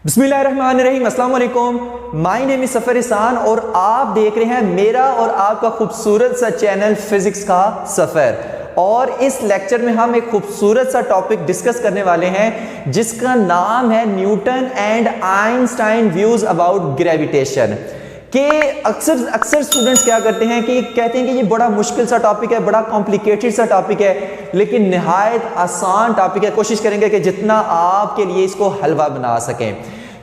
बिस्मिल्लाहिर्रहमानिर्रहीम, अस्सलाम वालेकुम। माय नेम इज सफर इसान और आप देख रहे हैं मेरा और आपका खूबसूरत सा चैनल फिजिक्स का सफर। और इस लेक्चर में हम एक खूबसूरत सा टॉपिक डिस्कस करने वाले हैं जिसका नाम है Newton and Einstein views about gravitation. कि अक्सर स्टूडेंट्स क्या करते हैं कि कहते हैं कि ये बड़ा मुश्किल सा टॉपिक है, बड़ा कॉम्प्लिकेटेड सा टॉपिक है, लेकिन निहायत आसान टॉपिक है। कोशिश करेंगे कि जितना आपके लिए इसको हलवा बना सकें।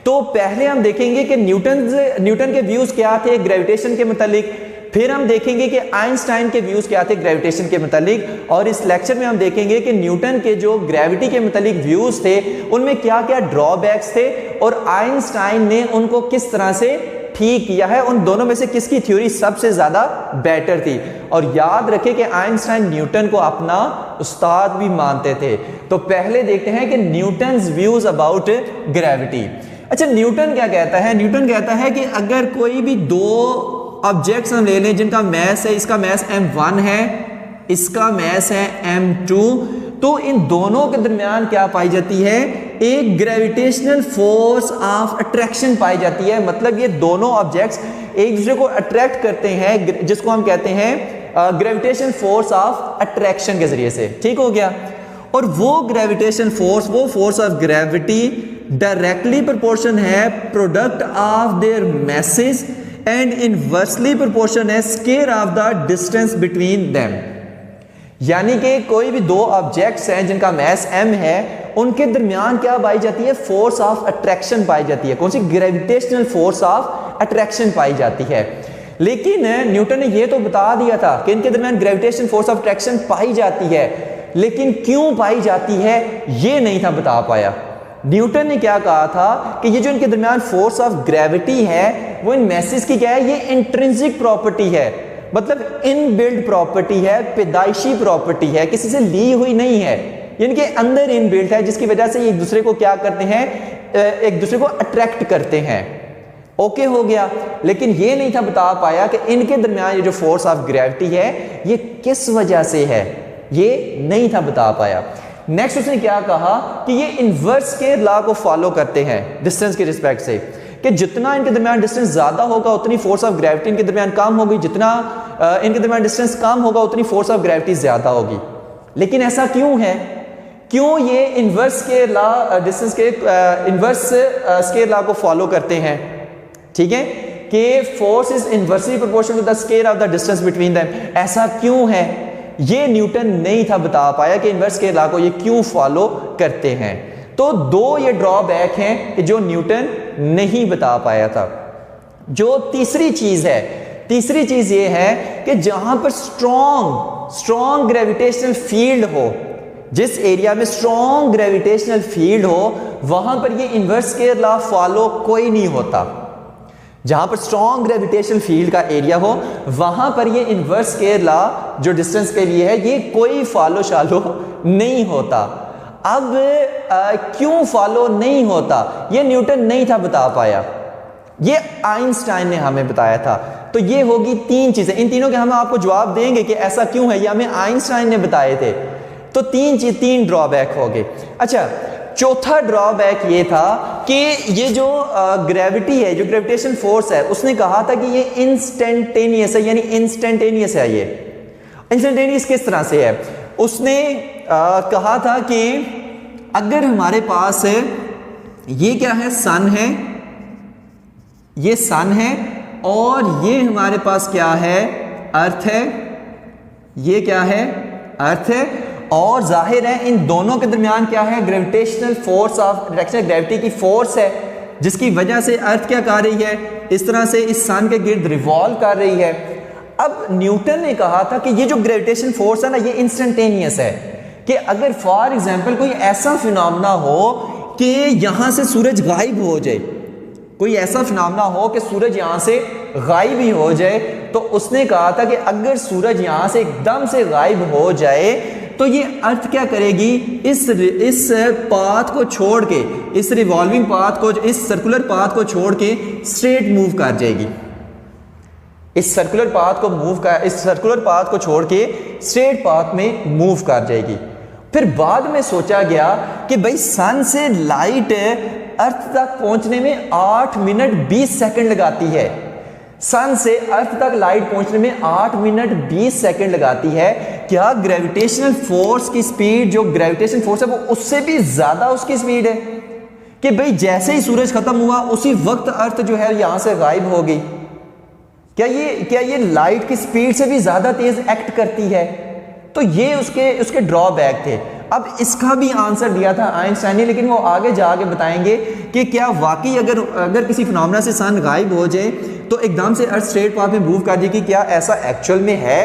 तो पहले हम देखेंगे कि न्यूटन के व्यूज क्या थे ग्रेविटेशन के मुतालिक, फिर हम देखेंगे कि आइंस्टाइन के व्यूज क्या थे ग्रेविटेशन के मुतालिक, और इस लेक्चर में हम देखेंगे कि न्यूटन के जो ग्रेविटी के मुतालिक व्यूज थे उनमें क्या क्या ड्रॉबैक्स थे और आइंस्टाइन ने उनको किस तरह से ठीक किया है, उन दोनों में से किसकी थ्योरी सबसे ज्यादा बेटर थी। और याद रखें कि आइंस्टाइन न्यूटन को अपना उस्ताद भी मानते थे। तो पहले देखते हैं कि न्यूटन्स व्यूज अबाउट ग्रेविटी। अच्छा, न्यूटन क्या कहता है? न्यूटन कहता है कि अगर कोई भी दो ऑब्जेक्ट्स हम ले लें जिनका मैस है, इसका मैस m1 है, इसका मैस है m2, तो इन दोनों के दरमियान क्या पाई जाती है? एक ग्रेविटेशनल फोर्स ऑफ अट्रैक्शन पाई जाती है। मतलब ये दोनों ऑब्जेक्ट्स एक दूसरे को अट्रैक्ट करते हैं, जिसको हम कहते हैं ग्रेविटेशन फोर्स ऑफ अट्रैक्शन के जरिए से। ठीक हो गया। और वो ग्रेविटेशन फोर्स, वो force of gravity directly proportion है product of their masses and inversely proportion है square of the distance between them. यानी कि कोई भी दो ऑब्जेक्ट्स हैं जिनका मैस m है, उनके दरमियान क्या पाई जाती है? फोर्स ऑफ अट्रैक्शन पाई जाती है। कौन सी? ग्रेविटेशनल फोर्स ऑफ अट्रैक्शन पाई जाती है। लेकिन न्यूटन ने यह तो बता दिया था कि इनके दरमियान ग्रेविटेशन फोर्स ऑफ अट्रैक्शन पाई जाती है, लेकिन क्यों पाई जाती है यह नहीं था बता पाया। न्यूटन ने क्या कहा था कि ये जो इनके दरमियान फोर्स ऑफ ग्रेविटी है वो इन मैसेज की क्या है? ये इंट्रिंसिक प्रॉपर्टी है, मतलब इनबिल्ड प्रॉपर्टी है, पैदाइशी प्रॉपर्टी है, किसी से ली हुई नहीं है, इनके अंदर इनबिल्ट है, जिसकी वजह से एक दूसरे को क्या करते हैं? एक दूसरे को अट्रैक्ट करते हैं। ओके हो गया। लेकिन ये नहीं था बता पाया कि इनके दरमियान ये जो फोर्स ऑफ ग्रेविटी है ये किस वजह से है, ये नहीं था बता पाया। नेक्स्ट उसने क्या कहा कि ये इनवर्स के लॉ को फॉलो करते हैं डिस्टेंस के रिस्पेक्ट से, कि जितना इनके दरमियान डिस्टेंस ज्यादा होगा उतनी फोर्स ऑफ ग्रेविटी इनके दरमियान कम होगी, जितना इनके दरमियान डिस्टेंस कम होगा उतनी फोर्स ऑफ ग्रेविटी ज्यादा होगी। लेकिन ऐसा क्यों है? क्यों ये इनवर्स के लॉ, डिस्टेंस के इनवर्स स्केयर लॉ को फॉलो करते हैं? ठीक है, कि force is inversely proportional to the square of the distance between them. ऐसा क्यों है? ये न्यूटन नहीं था बता पाया कि इनवर्स स्केयर लॉ को ये क्यों फॉलो करते हैं। तो दो ये ड्रॉबैक हैं कि जो न्यूटन नहीं बता पाया था। जो तीसरी चीज है, तीसरी चीज ये है कि जहां पर स्ट्रॉन्ग ग्रेविटेशनल फील्ड हो, जिस एरिया में स्ट्रॉन्ग ग्रेविटेशनल फील्ड हो, वहां पर ये इनवर्स स्केयर लॉ फॉलो कोई नहीं होता। जहां पर स्ट्रॉन्ग ग्रेविटेशनल फील्ड का एरिया हो वहां पर ये इनवर्स स्केयर लॉ जो डिस्टेंस के लिए है ये कोई फॉलो शालो नहीं होता। अब क्यों फॉलो नहीं होता ये न्यूटन नहीं था बता पाया, ये आइंस्टाइन ने हमें बताया था। तो ये होगी तीन चीजें, इन तीनों के हम आपको जवाब देंगे कि ऐसा क्यों है, ये हमें आइंस्टाइन ने बताए थे। तो तीन ड्रॉबैक हो गए। अच्छा, चौथा ड्रॉबैक ये था कि ये जो ग्रेविटी है, जो ग्रेविटेशन फोर्स है, उसने कहा था कि ये इंस्टेंटेनियस है, यानी इंस्टेंटेनियस है। ये इंस्टेंटेनियस किस तरह से है? उसने कहा था कि अगर हमारे पास ये क्या है? सन है, ये सन है, और ये हमारे पास क्या है? अर्थ है। ये क्या है? अर्थ है। और जाहिर है इन दोनों के दरमियान क्या है? Gravitational force of attraction, gravity की फोर्स है, जिसकी वजह से अर्थ क्या कर रही है? इस तरह से इस सन के गिर्द रिवॉल्व कर रही है। अब न्यूटन ने कहा था कि ये जो ग्रेविटेशन फोर्स है ना, ये इंस्टेंटेनियस है, कि अगर फॉर एग्जांपल कोई ऐसा फिनोमेना हो कि यहां से सूरज गायब हो जाए, कोई ऐसा फिनोमेना हो कि सूरज यहां से गायब ही हो जाए, तो उसने कहा था कि अगर सूरज यहां से एकदम से गायब हो जाए तो ये अर्थ क्या करेगी? इस पाथ को छोड़ के, इस रिवॉल्विंग पाथ को, इस सर्कुलर पाथ को छोड़ के स्ट्रेट मूव कर जाएगी। इस सर्कुलर पाथ को छोड़ के स्ट्रेट पाथ में मूव कर जाएगी। फिर बाद में सोचा गया कि भाई सन से लाइट अर्थ तक पहुंचने में 8 मिनट 20 सेकंड लगाती है। सन से अर्थ तक लाइट पहुंचने में 8 मिनट 20 सेकंड लगाती है। क्या ग्रेविटेशनल फोर्स की स्पीड, जो ग्रेविटेशन फोर्स है वो उससे भी ज्यादा उसकी स्पीड है कि भाई जैसे ही सूरज खत्म हुआ उसी वक्त अर्थ जो है यहां से गायब हो गई? क्या ये लाइट की स्पीड से भी ज्यादा तेज एक्ट करती है? तो ये उसके ड्रॉबैक थे। अब इसका भी आंसर दिया था आइंस्टाइन ने, लेकिन वो आगे जाके बताएंगे कि क्या वाकई अगर किसी फिनोमेना से सन गायब हो जाए तो एकदम से अर्थ स्ट्रेट पाथ में मूव कर जाएगी, क्या ऐसा एक्चुअल में है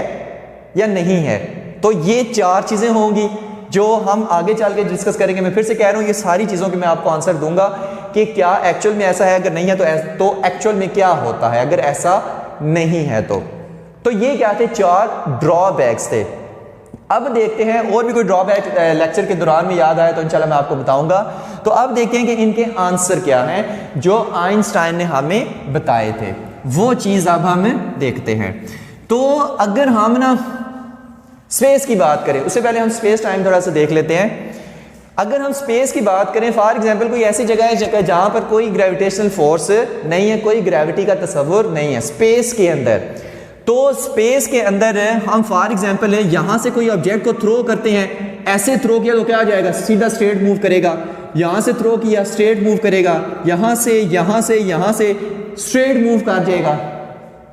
या नहीं है? तो ये 4 चीजें होंगी जो हम आगे चल के डिस्कस करेंगे। मैं फिर से कह रहा हूं, ये सारी चीजों के मैं आपको आंसर दूंगा कि क्या एक्चुअल में ऐसा है, अगर नहीं है तो एक्चुअल में क्या होता है अगर ऐसा नहीं है तो ये क्या थे? 4 ड्रॉबैक्स थे। अब देखते हैं और भी कोई ड्रॉबैक लेक्चर के दौरान में याद आया तो इंशाल्लाह मैं आपको बताऊंगा। तो अब देखते हैं कि इनके आंसर क्या हैं जो आइंस्टाइन ने हमें बताए थे, वो चीज अब हम देखते हैं। तो अगर हम ना स्पेस की बात करें, उससे पहले हम स्पेस टाइम थोड़ा सा देख लेते हैं। अगर हम स्पेस की बात करें, फॉर एग्जांपल कोई ऐसी जगह है जहां पर कोई ग्रेविटेशनल फोर्स नहीं है, कोई ग्रेविटी का तस्वुर नहीं है स्पेस के अंदर, तो स्पेस के अंदर हम फॉर एग्जांपल है यहां से कोई ऑब्जेक्ट को थ्रो करते हैं, ऐसे थ्रो किया तो क्या आ जाएगा? सीधा स्ट्रेट मूव करेगा। यहां से थ्रो किया, स्ट्रेट मूव करेगा। यहां से स्ट्रेट मूव कर जाएगा।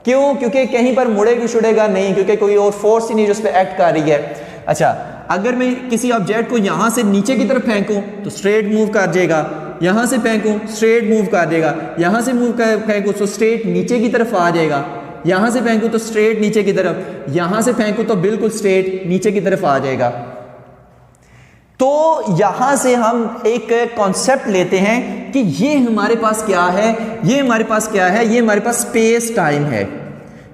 क्यों? क्योंकि कहीं पर मुड़ेगा छुड़ेगा नहीं, क्योंकि कोई और फोर्स ही नहीं जो उस पर एक्ट कर रही है। अच्छा, अगर मैं किसी ऑब्जेक्ट को यहां से नीचे की तरफ फेंकूं तो स्ट्रेट मूव कर जाएगा, यहां से फेंकूं स्ट्रेट मूव कर देगा, यहां से फेंकूं तो स्ट्रेट नीचे की तरफ आ जाएगा, यहां से फेंकूं तो स्ट्रेट नीचे की तरफ, यहां से फेंकूं तो बिल्कुल स्ट्रेट नीचे की तरफ आ जाएगा। तो यहां से हम एक कॉन्सेप्ट लेते हैं कि ये हमारे पास क्या है, ये हमारे पास स्पेस टाइम है।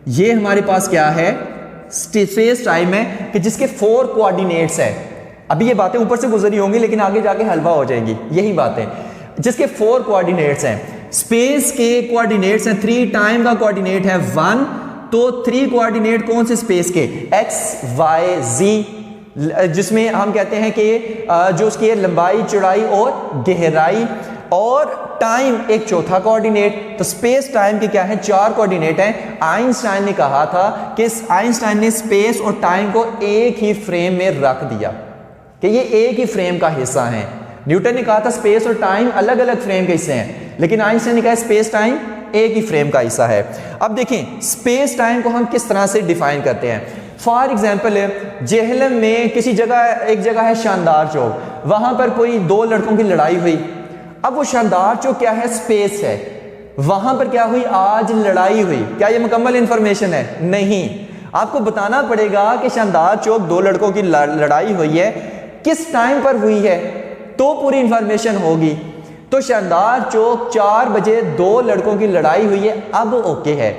ये हमारे पास क्या है? स्पेस टाइम है कि जिसके 4 कोऑर्डिनेट्स हैं। अभी ये बातें ऊपर से गुजरी होंगी लेकिन आगे जाके हलवा हो जाएंगी, यही बातें, जिसके 4 कोऑर्डिनेट्स हैं। स्पेस के कोऑर्डिनेट्स हैं 3, टाइम का कोऑर्डिनेट है 1, तो 3 कोऑर्डिनेट कौन से स्पेस के? x, y, z, जिसमें हम कहते हैं कि जो उसकी लंबाई, चौड़ाई और गहराई, और टाइम एक चौथा कोऑर्डिनेट। तो स्पेस टाइम के क्या है? 4 कोऑर्डिनेट हैं। आइंस्टाइन ने कहा था कि आइंस्टाइन ने स्पेस और टाइम को एक ही फ्रेम में रख दिया कि ये एक ही फ्रेम का हिस्सा है। न्यूटन ने कहा था स्पेस और टाइम अलग अलग फ्रेम के हिस्से हैं, लेकिन आइंस्टाइन ने कहा स्पेस टाइम एक ही फ्रेम का हिस्सा है। अब देखें स्पेस टाइम को हम किस तरह से डिफाइन करते हैं। फॉर एग्जाम्पल जेहलम में किसी जगह, एक जगह है शानदार चौक, वहां पर कोई 2 लड़कों की लड़ाई हुई। अब वो शानदार चौक क्या है? स्पेस है। वहां पर क्या हुई? आज लड़ाई हुई। क्या ये मुकम्मल इंफॉर्मेशन है? नहीं, आपको बताना पड़ेगा कि शानदार चौक 2 लड़कों की लड़ाई हुई है, किस टाइम पर हुई है, तो पूरी इंफॉर्मेशन होगी। तो शानदार चौक 4 बजे 2 लड़कों की लड़ाई हुई है, अब ओके है।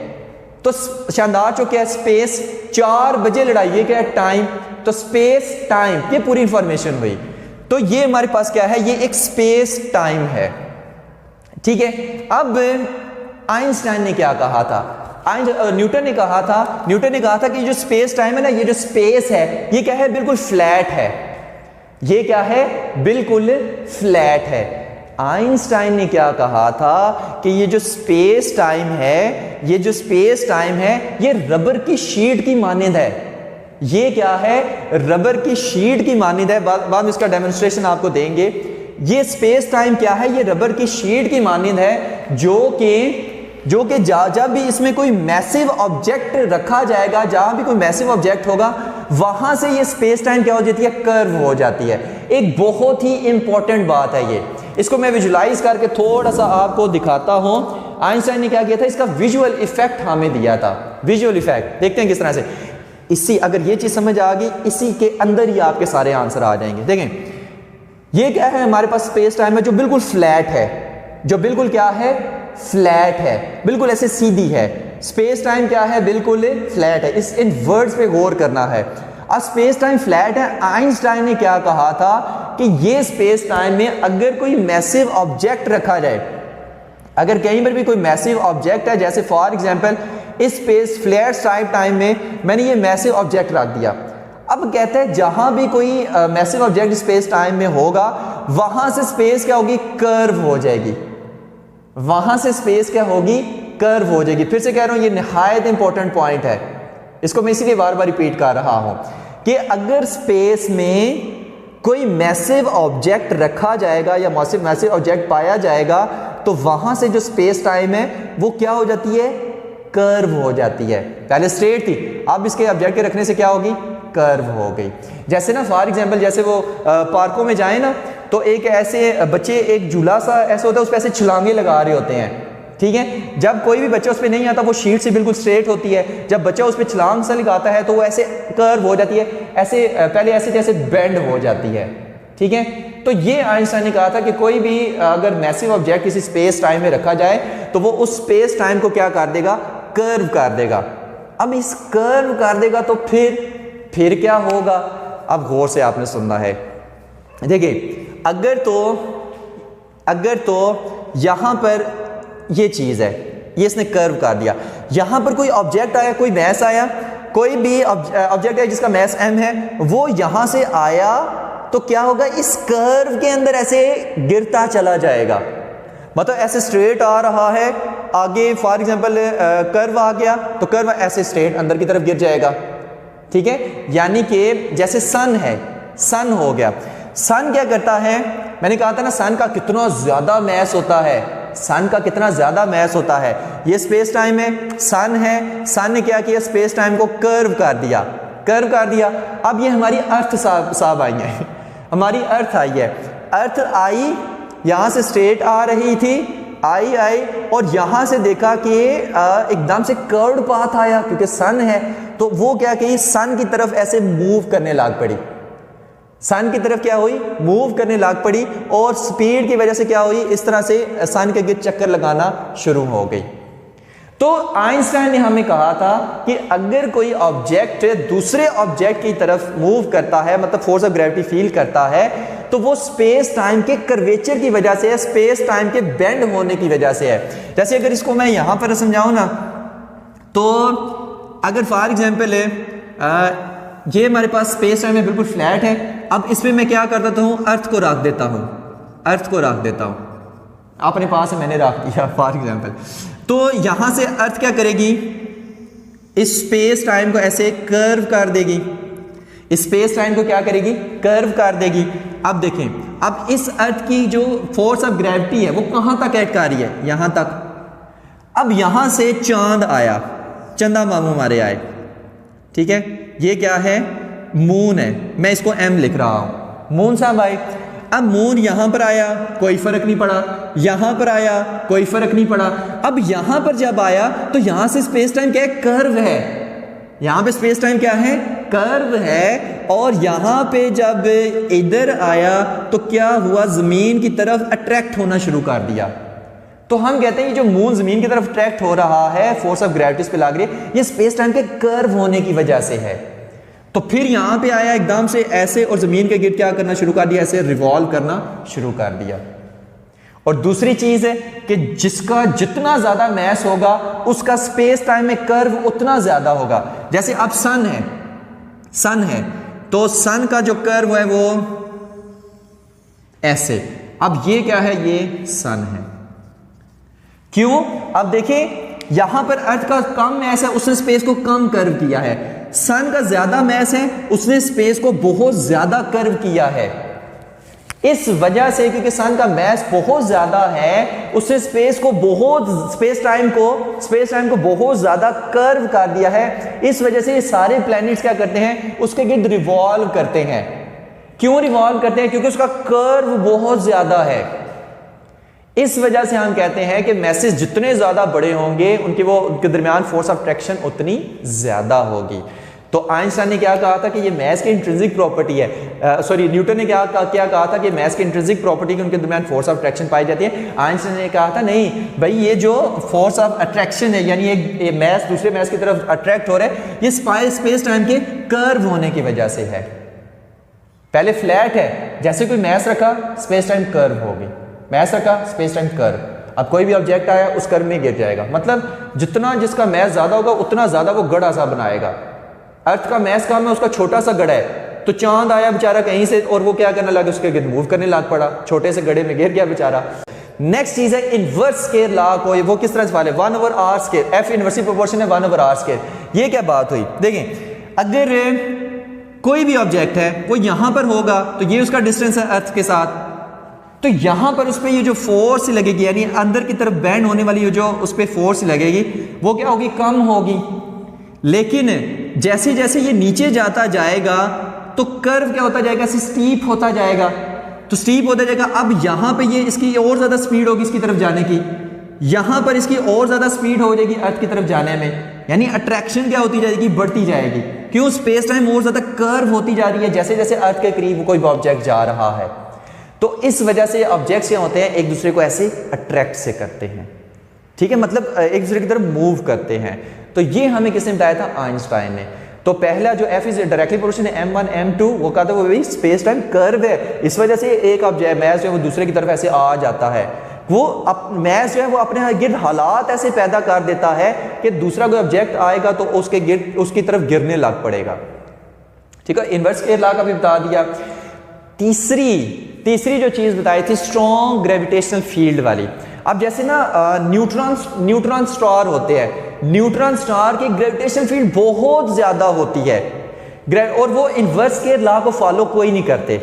तो शानदार चौक क्या है? स्पेस। 4 बजे लड़ाई, ये क्या है? टाइम। तो स्पेस टाइम, ये पूरी इंफॉर्मेशन हुई। तो ये हमारे पास क्या है? ये एक स्पेस टाइम है, ठीक है। अब आइंस्टाइन ने क्या कहा था? न्यूटन ने कहा था कि जो स्पेस टाइम है ना, ये जो स्पेस है ये क्या है? बिल्कुल फ्लैट है। ये क्या है? बिल्कुल फ्लैट है। आइंस्टाइन ने क्या कहा था कि ये जो स्पेस टाइम है, ये रबर की शीट की मानिंद है। ये क्या है? रबर की शीट की मानिंद है। बाद में इसका डेमोन्स्ट्रेशन आपको देंगे। ये स्पेस टाइम क्या है? ये रबर की शीट की मानिंद है, जो कि जब भी इसमें कोई मैसिव ऑब्जेक्ट रखा जाएगा, जहां भी कोई मैसिव ऑब्जेक्ट होगा, वहां से ये स्पेस टाइम क्या हो जाती है? कर्व हो जाती है। एक बहुत ही इंपॉर्टेंट बात है ये। इसको मैं विजुलाइज करके थोड़ा सा आपको दिखाता हूं। आइंस्टाइन ने क्या किया था? इसका विजुअल इफेक्ट हमें दिया था। विजुअल इफेक्ट देखते हैं किस तरह से। अगर ये चीज समझ आ गई, इसी के अंदर ही आपके सारे आंसर आ जाएंगे। देखें ये क्या है? हमारे पास स्पेस टाइम है जो बिल्कुल फ्लैट है, जो बिल्कुल क्या है? फ्लैट है, बिल्कुल ऐसे सीधी है। स्पेस टाइम क्या है? बिल्कुल फ्लैट है। इन वर्ड्स पे गौर करना है। अब स्पेस टाइम फ्लैट है। आइंस्टाइन ने क्या कहा था कि ये स्पेस टाइम में अगर कोई मैसिव ऑब्जेक्ट रखा जाए, अगर कहीं पर भी कोई मैसिव ऑब्जेक्ट है, जैसे फॉर एग्जांपल इस स्पेस फ्लैट टाइम में मैंने ये मैसिव ऑब्जेक्ट रख दिया। अब कहते हैं जहां भी कोई मैसिव ऑब्जेक्ट स्पेस टाइम में होगा, वहां से स्पेस क्या होगी, कर्व हो जाएगी, वहां से स्पेस क्या होगी, कर्व हो जाएगी। फिर से कह रहा हूं, ये निहायत इंपॉर्टेंट पॉइंट है, इसको मैं इसीलिए बार बार रिपीट कर रहा हूं कि अगर स्पेस में कोई मैसिव ऑब्जेक्ट रखा जाएगा या मैसिव ऑब्जेक्ट पाया जाएगा तो वहां से जो स्पेस टाइम है वो क्या हो जाती है, कर्व हो जाती है। पहले स्ट्रेट थी, अब इसके ऑब्जेक्ट के रखने से क्या होगी, कर्व हो गई। जैसे ना फॉर एग्जांपल, जैसे वो पार्कों में जाए ना तो एक ऐसे बच्चे एक झूला सा ऐसा होता है, उस पर ऐसे छलांगे लगा रहे होते हैं, ठीक है। जब कोई भी बच्चा उस पर नहीं आता, वो शीट से बिल्कुल स्ट्रेट होती है, जब बच्चा उस पर छलांग सा लगाता है तो वो ऐसे कर्व हो जाती है, ऐसे पहले ऐसे जैसे बेंड हो जाती है, ठीक है। तो ये आइंस्टाइन ने कहा था कि कोई भी अगर मैसिव ऑब्जेक्ट किसी स्पेस टाइम में रखा जाए तो वो उस स्पेस टाइम को क्या कर देगा, कर्व कर देगा। अब इस कर्व कर देगा तो फिर क्या होगा, अब गौर से आपने सुनना है। देखिए, अगर तो यहां पर ये चीज है, ये इसने कर्व कर दिया, यहां पर कोई ऑब्जेक्ट आया, कोई मैस आया, कोई भी ऑब्जेक्ट है जिसका मैस m है, वो यहां से आया तो क्या होगा, इस कर्व के अंदर ऐसे गिरता चला जाएगा। मतलब ऐसे स्ट्रेट आ रहा है, आगे फॉर एग्जांपल कर्व आ गया तो कर्व ऐसे स्ट्रेट अंदर की तरफ गिर जाएगा, ठीक है। यानी कि जैसे सन है, सन हो गया, सन क्या करता है, मैंने कहा था ना सन का कितना ज्यादा मैस होता है, सन का कितना ज्यादा मैस होता है। ये स्पेस टाइम है, सन है, सन ने क्या किया, स्पेस टाइम को कर्व कर दिया, कर्व कर दिया। अब ये हमारी अर्थ साहब आई है, हमारी अर्थ आई है, अर्थ आई, यहां से स्ट्रेट आ रही थी, आई और यहां से देखा कि एकदम से कर्व्ड पाथ आया, क्योंकि सन है तो वो क्या कही, सन की तरफ ऐसे मूव करने लग पड़ी, सन की तरफ क्या हुई, मूव करने लग पड़ी, और स्पीड की वजह से क्या हुई, इस तरह से सन के गिर्द चक्कर लगाना शुरू हो गई। तो आइंस्टाइन ने हमें कहा था कि अगर कोई ऑब्जेक्ट दूसरे ऑब्जेक्ट की तरफ मूव करता है, मतलब फोर्स ऑफ ग्रेविटी फील करता है, तो वो स्पेस टाइम के कर्वेचर की वजह से है, स्पेस टाइम के बेंड होने की वजह से है। जैसे अगर इसको मैं यहां पर समझाऊं ना, तो अगर फॉर एग्जांपल ये हमारे पास स्पेस टाइम में बिल्कुल फ्लैट है, अब इसमें मैं क्या कर देता हूं, अर्थ को रख देता हूं, अर्थ को रख देता हूं, अपने पास है मैंने रख दिया फॉर एग्जांपल। तो यहां से अर्थ क्या करेगी, इस स्पेस टाइम को ऐसे कर्व कर देगी, इस स्पेस टाइम को क्या करेगी, कर्व कर देगी। अब देखें, अब इस अर्थ की जो फोर्स ऑफ ग्रेविटी है वो कहां तक एक्ट कर रही है, यहां तक। अब यहां से चांद आया, चंदा मामू हमारे आए, ठीक है, ये क्या है, मून है, मैं इसको m लिख रहा हूं, मून साहब आए। अब मून यहां पर आया, कोई फर्क नहीं पड़ा, यहां पर आया, कोई फर्क नहीं पड़ा। अब यहां पर जब आया तो यहां से स्पेस टाइम क्या है, कर्व है, यहां पे स्पेस टाइम क्या है, कर्व है। और यहां पे जब इधर आया तो क्या हुआ, जमीन की तरफ अट्रैक्ट होना शुरू कर दिया। तो हम कहते हैं कि जो मून जमीन की तरफ अट्रैक्ट हो रहा है, फोर्स ऑफ ग्रेविटी पे लग रही है, ये स्पेस टाइम के कर्व होने की वजह से है। तो फिर यहां पे आया एकदम से ऐसे, और जमीन के गिर्द क्या करना शुरू कर दिया, ऐसे रिवॉल्व करना शुरू कर दिया। और दूसरी चीज है कि जिसका जितना ज्यादा मैस होगा उसका स्पेस टाइम में कर्व उतना ज्यादा होगा। जैसे अब सन है, सन है तो सन का जो कर्व है वो ऐसे, अब ये क्या है, ये सन है। क्यों, अब देखिए यहां पर अर्थ का कम मैस है, उसने स्पेस को कम कर्व किया है। सन का ज्यादा मैस है, उसने स्पेस को बहुत ज्यादा कर्व किया है। इस वजह से, क्योंकि सन का मैस बहुत ज्यादा है, उसने स्पेस टाइम को बहुत ज्यादा कर्व कर दिया है। इस वजह से ये सारे प्लैनेट्स क्या करते हैं, उसके गिर्द रिवॉल्व करते हैं। क्यों रिवॉल्व करते हैं, क्योंकि उसका कर्व बहुत ज्यादा है। इस वजह से हम कहते हैं कि मैसेज जितने ज्यादा बड़े होंगे उनके दरमियान फोर्स ऑफ अट्रैक्शन उतनी ज्यादा होगी। तो आइंस्टाइन ने क्या कहा था कि ये मैस की इंट्रिंसिक प्रॉपर्टी है, न्यूटन ने क्या कहा था कि मैस की इंट्रिंसिक प्रॉपर्टी के उनके दरमियान फोर्स ऑफ अट्रैक्शन पाई जाती है। आइंस्टाइन ने कहा था नहीं भाई, ये जो फोर्स ऑफ अट्रैक्शन है, यानी एक मैस दूसरे मैस की तरफ अट्रैक्ट हो रहा है, ये स्पेस टाइम के कर्व होने की वजह से है। पहले फ्लैट है, जैसे कोई मैस रखा स्पेस टाइम कर्व होगी, मैस रखा स्पेस टाइम कर्व, अब कोई भी ऑब्जेक्ट आया उस कर्व में गिर जाएगा। मतलब जितना जिसका मैस ज्यादा होगा उतना ज्यादा वो गड़ा सा बनाएगा। अर्थ का मैस कम है, उसका छोटा सा गड़ा है, तो चांद आया बेचारा कहीं से और वो क्या करने लगा, उसके गिर्द मूव करने लग पड़ा, छोटे से गड्ढे में गिर गया बेचारा। नेक्स्ट चीज है इनवर्स स्केयर लॉ को, वो किस तरह से वाले 1/r square, F inversely proportion है 1/r स्केयर। ये क्या बात हुई, देखें अगर कोई भी ऑब्जेक्ट है वो यहां पर होगा तो ये उसका डिस्टेंस है अर्थ के साथ, तो यहां पर उस पर ये जो फोर्स लगेगी यानी अंदर की तरफ बैंड होने वाली जो उस पर फोर्स लगेगी वो क्या होगी, कम होगी। लेकिन जैसे जैसे ये नीचे जाता जाएगा तो कर्व क्या होता जाएगा, स्टीप होता जाएगा, तो स्टीप होता जाएगा। अब यहां पे ये इसकी और ज्यादा स्पीड होगी इसकी तरफ जाने की, यहां पर इसकी और ज्यादा स्पीड हो जाएगी अर्थ की तरफ जाने में, यानी अट्रैक्शन क्या होती जाएगी, बढ़ती जाएगी। क्यों, स्पेस टाइम और ज्यादा कर्व होती जा रही है जैसे जैसे अर्थ के करीब कोई ऑब्जेक्ट जा रहा है। तो इस वजह से ऑब्जेक्ट्स क्या होते हैं, एक दूसरे को ऐसे अट्रैक्ट से करते हैं, ठीक है, मतलब एक दूसरे की तरफ मूव करते हैं। तो ये हमें किसने बताया था, आइंस्टाइन ने। तो पहला जो एफ इज डायरेक्टली प्रोपोर्शनल है m1 m2, वो कहता है वो भी स्पेस टाइम कर्व है, इस वजह से एक ऑब्जेक्ट मैस जो है वो दूसरे की तरफ ऐसे आ जाता है। वो मैस जो है वो अपने गिर्द हालात ऐसे पैदा कर देता है कि दूसरा कोई ऑब्जेक्ट आएगा तो उसके गिर्द उसकी तरफ गिरने लग पड़ेगा, ठीक है। इनवर्स स्केयर लॉ का भी बता दिया। तीसरी जो चीज बताई थी स्ट्रॉन्ग ग्रेविटेशनल फील्ड वाली। अब जैसे ना न्यूट्रॉन स्टार होते हैं, न्यूट्रॉन स्टार की ग्रेविटेशनल फील्ड बहुत ज्यादा होती है और वो इनवर्स स्केयर लॉ को फॉलो कोई नहीं करते।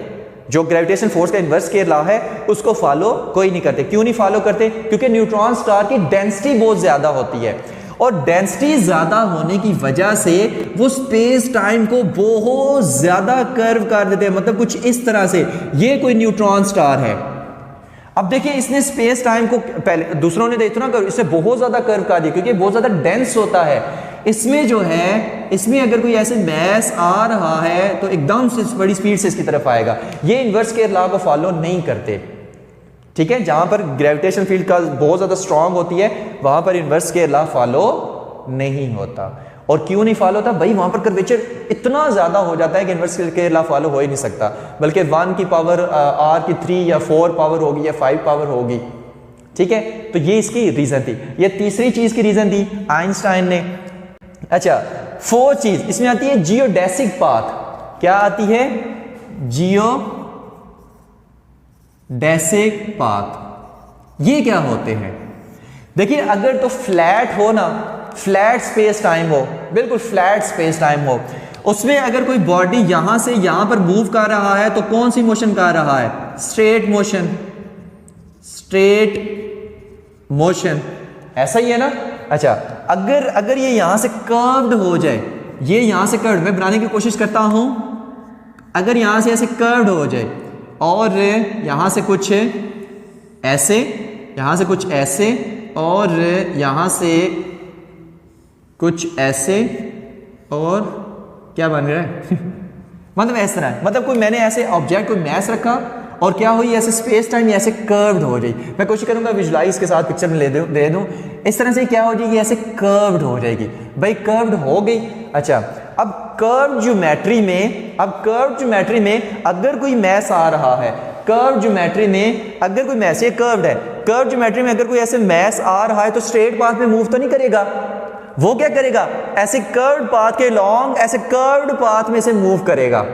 जो ग्रेविटेशन फोर्स का इनवर्स स्केयर लॉ है उसको फॉलो कोई नहीं करते। क्यों नहीं फॉलो करते, क्योंकि न्यूट्रॉन स्टार की डेंसिटी बहुत ज्यादा होती है और डेंसिटी ज्यादा होने की वजह से वो स्पेस टाइम को बहुत ज्यादा कर्व कर देते हैं, मतलब कुछ इस तरह से। ये कोई न्यूट्रॉन स्टार है, अब देखिए इसने स्पेस टाइम को पहले दूसरों ने देखा ना इससे बहुत ज्यादा कर्व कर दिया क्योंकि बहुत ज्यादा डेंस होता है। इसमें जो है इसमें अगर कोई ऐसे मैस आ रहा है तो एकदम से बड़ी स्पीड से इसकी तरफ आएगा। ये इनवर्स स्केयर लॉ को फॉलो नहीं करते, ठीक है। जहां पर ग्रेविटेशन फील्ड का बहुत ज्यादा स्ट्रांग होती है वहां पर इनवर्स स्केयर लॉ फॉलो नहीं होता। और क्यों नहीं फॉलो होता भाई, वहां पर कर्वेचर इतना ज्यादा हो जाता है कि इनवर्स स्केयर लॉ फॉलो हो ही नहीं सकता, बल्कि 1 की पावर r की 3 या 4 पावर होगी या 5 पावर होगी, ठीक है। तो ये इसकी रीजन थी, ये तीसरी चीज की रीजन दी आइंस्टाइन ने। अच्छा, फोर्थ चीज इसमें आती है जियोडेसिक पाथ। क्या आती है, जियोडेसिक पाथ। ये क्या होते हैं, देखिए अगर तो फ्लैट हो ना, फ्लैट स्पेस टाइम हो, बिल्कुल फ्लैट स्पेस टाइम हो, उसमें अगर कोई बॉडी यहां से यहां पर मूव कर रहा है तो कौन सी मोशन कर रहा है, स्ट्रेट मोशन, स्ट्रेट मोशन, ऐसा ही है ना। अच्छा, अगर ये यहां से कर्व्ड हो जाए, ये यहां से कर्व्ड, मैं बनाने की कोशिश करता हूं, अगर यहां से ऐसे कर्व्ड हो जाए और यहां से कुछ ऐसे, यहां से कुछ ऐसे और यहां से कुछ ऐसे, और क्या बन रहा है मतलब इस तरह, मतलब कोई मैंने ऐसे ऑब्जेक्ट कोई मैस रखा और क्या हुई, ऐसे स्पेस टाइम ऐसे कर्व्ड हो जाएगी। मैं कोशिश करूंगा विजुलाइज के साथ पिक्चर में दे दूं, इस तरह से क्या हो जाएगी, ऐसे कर्व्ड हो जाएगी। भाई कर्व्ड हो गई। अच्छा, अब कर्व ज्योमेट्री में अगर कोई मैस आ रहा है, कर्व ज्योमेट्री में अगर कोई मैस, ये कर्व्ड है, कर्व ज्योमेट्री में अगर कोई ऐसे मैस आ रहा है तो स्ट्रेट पाथ में मूव तो नहीं करेगा, वो क्या करेगा, ऐसे कर्व्ड पाथ के लॉन्ग ऐसे कर्व्ड पाथ में से मूव करेगा।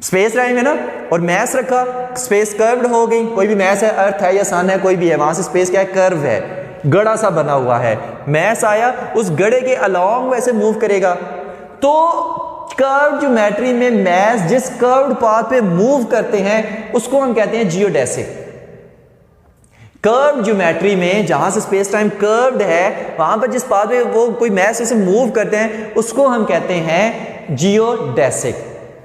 स्पेस टाइम है ना, और मैस रखा, स्पेस कर्व्ड हो गई, कोई भी मैस है, अर्थ है या सन है, कोई भी है, वहां से स्पेस क्या है, कर्व है, गड़ा सा बना हुआ है, मैस आया उस गड़े के अलॉन्ग वैसे मूव करेगा। तो कर्व ज्योमेट्री में मैस जिस कर्व्ड पाथ पे मूव करते हैं उसको हम कहते हैं जियोडेसिक। कर्व ज्योमेट्री में जहां से स्पेस टाइम कर्व्ड है वहां पर जिस पाथ पे वो कोई मैस से मूव करते हैं उसको हम कहते हैं जियोडेसिक।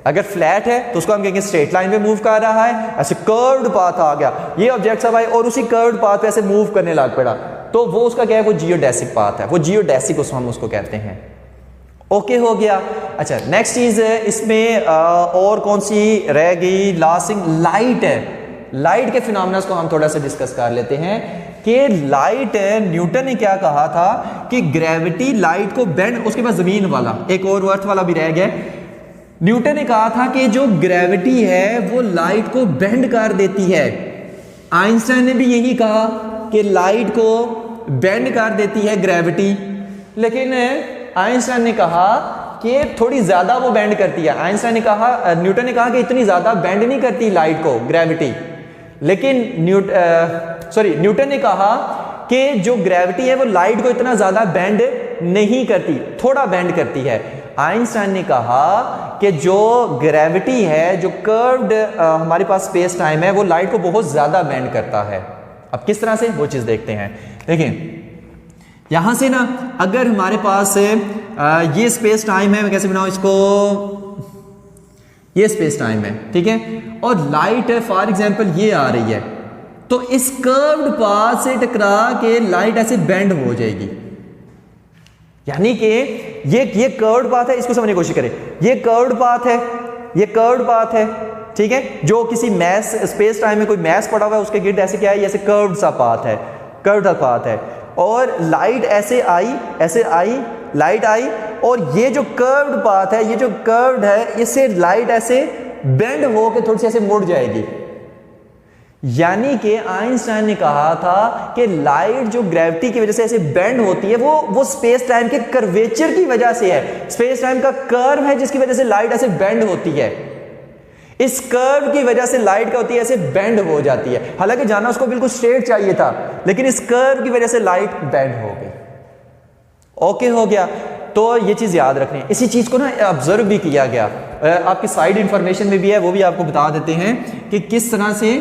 अगर फ्लैट है तो उसको हम कहेंगे स्ट्रेट लाइन पे मूव कर रहा है, ऐसे कर्व्ड पाथ आ गया, ये ऑब्जेक्ट सब आए और उसी कर्व्ड पाथ पे ऐसे मूव करने लग पड़ा, तो वो उसका क्या है, वो जियोडेसिक पाथ है, वो जियोडेसिक हम उसको कहते हैं। ओके हो गया। अच्छा, नेक्स्ट चीज इसमें और कौन सी रह गई, लास्टिंग लाइट है। लाइट के फिनोमेना को हम थोड़ा सा डिस्कस कर लेते हैं कि लाइट, न्यूटन ने क्या कहा था कि ग्रेविटी लाइट को बेंड, उसके बाद जमीन वाला एक और अर्थ वाला भी रह गया। न्यूटन ने कहा था कि जो ग्रेविटी है वो लाइट को बेंड कर देती है। आइंस्टाइन ने भी यही कहा कि लाइट को बेंड कर देती है ग्रेविटी, लेकिन आइंस्टाइन ने कहा कि थोड़ी ज्यादा वो बेंड करती है। आइंस्टाइन ने कहा, न्यूटन ने कहा कि इतनी ज्यादा बेंड नहीं करती लाइट को ग्रेविटी, लेकिन न्यूटन ने कहा कि जो ग्रेविटी है वो लाइट को इतना ज्यादा बेंड नहीं करती, थोड़ा बेंड करती है। आइंस्टाइन ने कहा कि जो ग्रेविटी है, जो कर्व्ड हमारे पास स्पेस टाइम है, वो लाइट को बहुत ज्यादा बेंड करता है। अब किस तरह से, वो चीज देखते हैं। देखिए यहां से ना, अगर हमारे पास ये स्पेस टाइम है, मैं कैसे बनाऊं इसको, ये स्पेस टाइम है, ठीक है, और लाइट है फॉर एग्जांपल ये आ रही है, तो इस कर्व्ड पाथ से टकरा के लाइट ऐसे बेंड हो जाएगी। यानी कि ये कर्व्ड पाथ है, इसको समझने की कोशिश करें। ये कर्व्ड पाथ है, ये कर्व्ड पाथ है, ठीक है, जो किसी मैस स्पेस टाइम में कोई मैस पड़ा हुआ है उसके गिर्द ऐसे क्या है, ऐसे कर्व्ड सा पाथ है, कर्व्ड सा पाथ है, और लाइट ऐसे आई, लाइट आई, और ये जो कर्व्ड पाथ है, ये जो कर्व्ड है, इससे लाइट ऐसे बेंड होकर थोड़ी सी ऐसे मुड़ जाएगी। यानी कि आइंस्टाइन ने कहा था कि लाइट जो ग्रेविटी की वजह से ऐसे बेंड होती है, वो स्पेस टाइम के कर्वेचर की वजह से है। स्पेस टाइम का कर्व है जिसकी वजह से लाइट ऐसे बेंड होती है। इस कर्व की वजह से लाइट क्या होती है, ऐसे बेंड हो जाती है। हालांकि जाना उसको बिल्कुल स्ट्रेट चाहिए था, लेकिन इस कर्व की वजह से लाइट बेंड हो गई। ओके हो गया, तो ये चीज याद रखनी है। इसी चीज को ना ऑब्जर्व भी किया गया, आपकी साइड इंफॉर्मेशन में भी है, वो भी आपको बता देते हैं कि किस तरह से।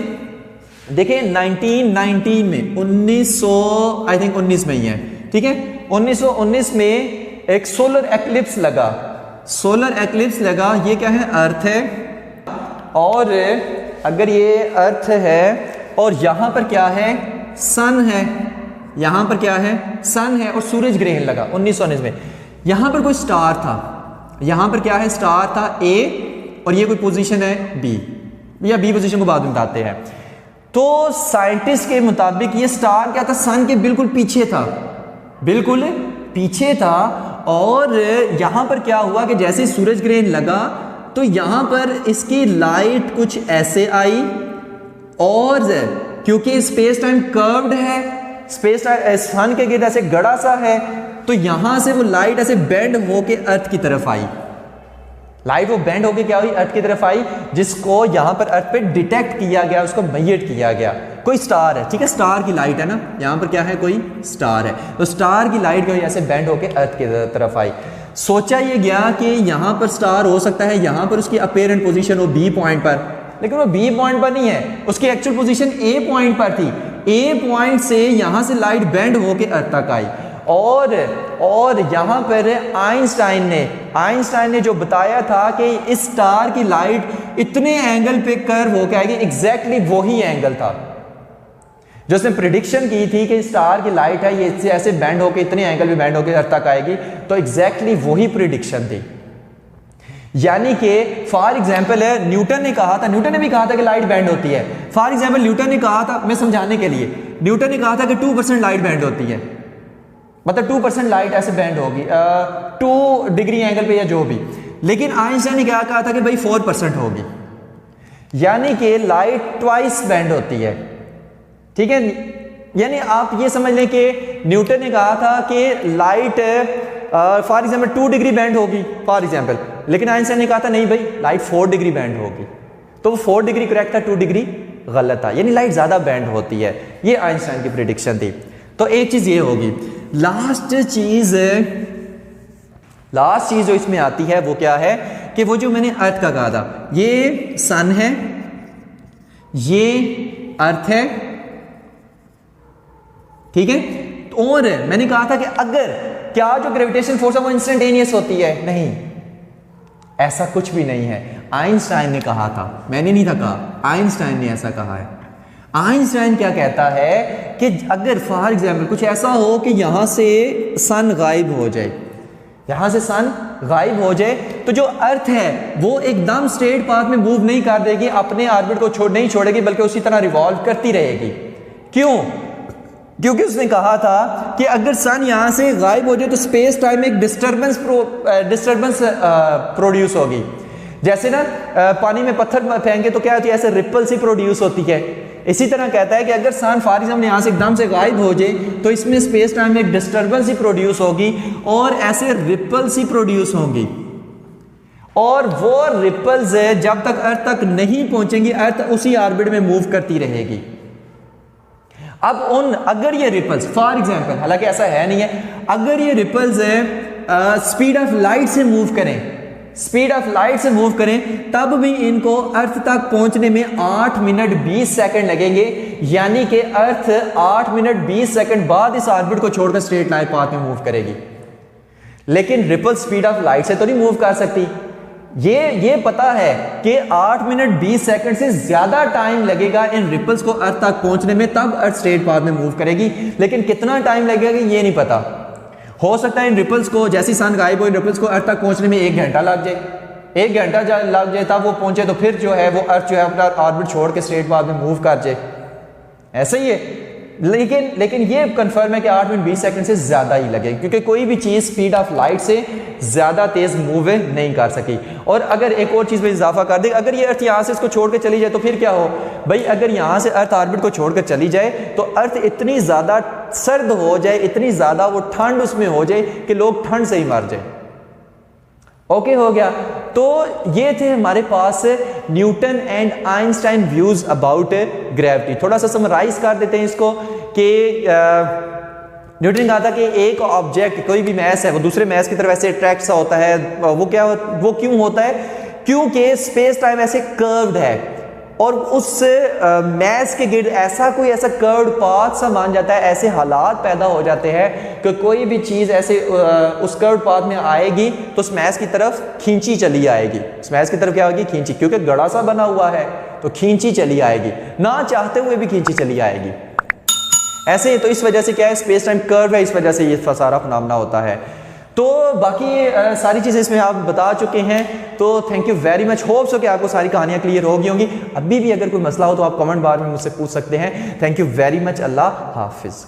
देखिए 1919 में 1919 में ही है, ठीक है, 1919 में एक सोलर एक्लिप्स लगा। सोलर एक्लिप्स लगा, ये क्या है, अर्थ है, और अगर ये अर्थ है और यहां पर क्या है, सन है, यहां पर क्या है, सन है, और सूरज ग्रहण लगा 1919 में। यहां पर कोई स्टार था, यहां पर क्या है, स्टार था ए, और ये कोई पोजीशन है बी, या बी पोजीशन को बाद में बताते हैं। तो साइंटिस्ट के मुताबिक ये स्टार क्या था, सन के बिल्कुल पीछे था, बिल्कुल पीछे था, और यहां पर क्या हुआ कि जैसे सूरज ग्रहण लगा तो यहां पर इसकी लाइट कुछ ऐसे आई, और क्योंकि स्पेस टाइम कर्व्ड है, स्पेस टाइम सन के गिर्द ऐसे गड़ा सा है, तो यहां से वो लाइट ऐसे बेंड होके अर्थ की तरफ आई। लाइट वो बेंड होके क्या हुई, अर्थ की तरफ आई, जिसको यहां पर अर्थ पे डिटेक्ट किया गया, उसको मेजर किया गया। कोई स्टार है, ठीक है, स्टार की लाइट है ना, यहां पर क्या है, कोई स्टार है, तो स्टार की लाइट क्या हुई, ऐसे बेंड होके अर्थ की तरफ आई। सोचा ये गया कि यहां पर स्टार हो सकता है, यहां पर उसकी अपेरेंट पोजीशन हो बी पॉइंट पर, लेकिन वो बी पॉइंट पर नहीं है, उसकी एक्चुअल पोजीशन ए पॉइंट पर थी। ए पॉइंट से यहां से लाइट बेंड होके अर्थ तक आई, और यहां पर आइंस्टाइन ने जो बताया था कि इस स्टार की लाइट इतने एंगल पे कर्व होके आएगी, एग्जैक्टली वही एंगल था जो उसने प्रिडिक्शन की थी कि स्टार की लाइट है, ये ऐसे बेंड होके इतने एंगल पे बेंड होके अर्थ तक आएगी, तो एग्जैक्टली वही प्रिडिक्शन थी। यानी कि फॉर एग्जाम्पल है, न्यूटन ने भी कहा था कि लाइट बेंड होती है। फॉर एग्जाम्पल न्यूटन ने कहा था, मैं समझाने के लिए, न्यूटन ने कहा था कि 2% लाइट बेंड होती है, मतलब 2% लाइट ऐसे बेंड होगी 2 डिग्री एंगल पे या जो भी। लेकिन आइंस्टाइन ने क्या कहा था कि भाई 4% होगी, यानी कि लाइट ट्वाइस बेंड होती है, ठीक है। यानी आप ये समझ लें कि न्यूटन ने कहा था कि light for example 2 degree bend होगी फॉर एग्जाम्पल, लेकिन आइंस्टाइन ने कहा था नहीं भाई लाइट 4 डिग्री बेंड होगी, तो वो 4 डिग्री करेक्ट था, 2 डिग्री गलत था, यानी लाइट ज्यादा बेंड होती है। ये आइंस्टाइन की प्रिडिक्शन थी। तो एक चीज ये होगी। लास्ट चीज जो इसमें आती है वो क्या है कि वो जो मैंने अर्थ का कहा था, ये सन है, ये अर्थ है, ठीक है। और मैंने कहा था कि अगर क्या जो ग्रेविटेशन फोर्स है वो इंस्टेंटेनियस होती है, नहीं, ऐसा कुछ भी नहीं है। आइंस्टाइन ने कहा था, मैंने नहीं था कहा, आइंस्टाइन ने ऐसा कहा है। आइंस्टाइन क्या कहता है कि अगर फॉर एग्जाम्पल कुछ ऐसा हो कि यहां से सन गायब हो जाए, यहां से सन गायब हो जाए, तो जो अर्थ है वो एकदम स्ट्रेट पाथ में मूव नहीं कर देगी, अपने ऑर्बिट को नहीं छोड़ेगी, बल्कि उसी तरह रिवॉल्व करती रहेगी। क्यों? क्योंकि उसने कहा था कि अगर सन यहां से गायब हो जाए तो स्पेस टाइम में एक डिस्टर्बेंस प्रोड्यूस होगी। जैसे ना पानी में पत्थर फेंके तो क्या होती है, ऐसे रिपल सी प्रोड्यूस होती है। इसी तरह कहता है कि अगर सन फॉर एग्जाम्पल यहां से एकदम से गायब हो जाए तो इसमें स्पेस टाइम में एक डिस्टर्बेंस ही प्रोड्यूस होगी और ऐसे रिपल सी प्रोड्यूस होंगी। और वो रिपल्स जब तक अर्थ तक नहीं पहुंचेंगी, अर्थ उसी ऑर्बिट में मूव करती रहेगी। अब अगर ये रिपल्स फॉर एग्जांपल, हालांकि ऐसा है नहीं है, अगर ये रिपल्स स्पीड ऑफ लाइट से मूव करें, स्पीड ऑफ लाइट से मूव करें, तब भी इनको अर्थ तक पहुंचने में 8 मिनट 20 सेकंड लगेंगे। यानी कि अर्थ 8 मिनट 20 सेकंड बाद इस ऑर्बिट को छोड़कर स्ट्रेट लाइन पाथ में मूव करेगी। लेकिन रिपल स्पीड ऑफ लाइट से तो नहीं मूव कर सकती। ये पता है कि 8 मिनट 20 सेकंड से ज्यादा टाइम लगेगा इन रिपल्स को अर्थ तक पहुंचने में, तब अर्थ स्ट्रेट पाथ में मूव करेगी। लेकिन कितना टाइम लगेगा ये नहीं पता। हो सकता है इन रिपल्स को, जैसी सन गायब हो, इन रिपल्स को अर्थ तक पहुंचने में 1 घंटा लग जाए, 1 घंटा लग जाए, तब वो पहुंचे, तो फिर जो है वो अर्थ जो है अपना ऑर्बिट छोड़ के स्ट्रेट पाथ में मूव कर जाए। ऐसा ही है। लेकिन ये कंफर्म है कि 8 मिनट 20 सेकंड से ज्यादा ही लगे, क्योंकि कोई भी चीज स्पीड ऑफ लाइट से ज्यादा तेज मूव नहीं कर सकी। और अगर एक और चीज में इजाफा कर दे, अगर ये अर्थ यहां से इसको छोड़ के चली जाए तो फिर क्या हो भाई, अगर यहां से अर्थ ऑर्बिट को छोड़कर चली जाए तो अर्थ इतनी ज्यादा सर्द हो जाए, इतनी ज्यादा वो ठंड उसमें हो जाए कि लोग ठंड से ही मर जाए। ओके हो गया। तो ये थे हमारे पास Newton and Einstein views about gravity. थोड़ा सा समराइज कर देते हैं इसको कि न्यूटन ने कहा था कि एक ऑब्जेक्ट, कोई भी मैस है, वो दूसरे मैस की तरफ ऐसे अट्रैक्ट सा होता है। वो क्यों होता है? क्योंकि स्पेस टाइम ऐसे कर्व्ड है और उस मैस के गिर्द ऐसा कर्व्ड पाथ सा मान जाता है, ऐसे हालात पैदा हो जाते हैं कि कोई भी चीज ऐसे उस कर्व्ड पाथ में आएगी तो उस मैस की तरफ खींची चली आएगी। उस मैस की तरफ क्या होगी? खींची, क्योंकि गड़ा सा बना हुआ है तो खींची चली आएगी, ना चाहते हुए भी खींची चली आएगी। ऐसे ही तो इस वजह से क्या है, स्पेस टाइम कर्व है, इस वजह से ये सारा फिनोमेना होता है। तो बाकी सारी चीज़ें इसमें आप बता चुके हैं। तो thank you very much. Hope so कि आपको सारी कहानियां क्लियर हो गई होंगी। अभी भी अगर कोई मसला हो तो आप कमेंट बार में मुझसे पूछ सकते हैं। Thank you very much. अल्लाह हाफिज़।